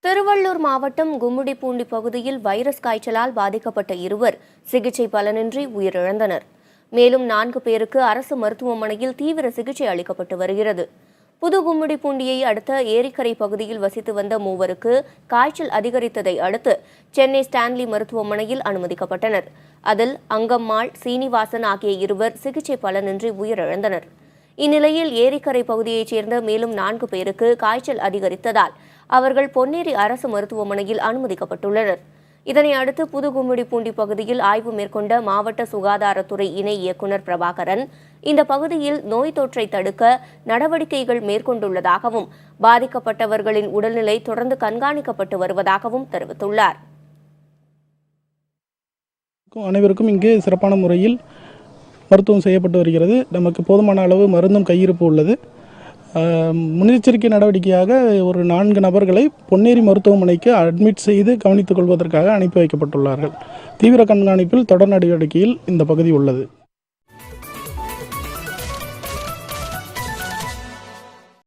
திருவள்ளூர் மாவட்டம் கும்மிடிப்பூண்டி பகுதியில் வைரஸ் காய்ச்சலால் பாதிக்கப்பட்ட இருவர் சிகிச்சை பலனின்றி உயிரிழந்தனர். மேலும் 4 பேருக்கு அரசு மருத்துவமனையில் தீவிர சிகிச்சை அளிக்கப்பட்டு வருகிறது. புது கும்மிடிப்பூண்டியை அடுத்த ஏரிக்கரை பகுதியில் வசித்து வந்த 3 காய்ச்சல் அதிகரித்ததை அடுத்து சென்னை ஸ்டான்லி மருத்துவமனையில் அனுமதிக்கப்பட்டனர். அதில் அங்கம்மாள், சீனிவாசன் ஆகிய இருவர் சிகிச்சை பலனின்றி உயிரிழந்தனர். இந்நிலையில் ஏரிக்கரை பகுதியைச் சேர்ந்த மேலும் 4 பேருக்கு காய்ச்சல் அதிகரித்ததால் அவர்கள் பொன்னேரி அரசு மருத்துவமனையில் அனுமதிக்கப்பட்டுள்ளனர். இதனை அடுத்து புது கும்மிடிப்பூண்டி பகுதியில் ஆய்வு மேற்கொண்ட மாவட்ட சுகாதாரத்துறை இணை இயக்குநர் பிரபாகரன் இந்த பகுதியில் நோய் தொற்றை தடுக்க நடவடிக்கைகள் மேற்கொண்டுள்ளதாகவும் பாதிக்கப்பட்டவர்களின் உடல்நிலை தொடர்ந்து கண்காணிக்கப்பட்டு வருவதாகவும் தெரிவித்துள்ளார். அனைவருக்கும் இங்கு சிறப்பான முறையில் மருத்துவம் செய்யப்பட்டு வருகிறது. நமக்கு போதுமான அளவு மருந்தும் கையிருப்பு உள்ளது. முன்னெச்சரிக்கை நடவடிக்கையாக ஒரு 4 நபர்களை பொன்னேரி மருத்துவமனைக்கு அட்மிட் செய்து கவனித்துக் கொள்வதற்காக அனுப்பி வைக்கப்பட்டுள்ளார்கள். தீவிர கண்காணிப்பில் தொடர் நடவடிக்கையில் இந்த பகுதி உள்ளது.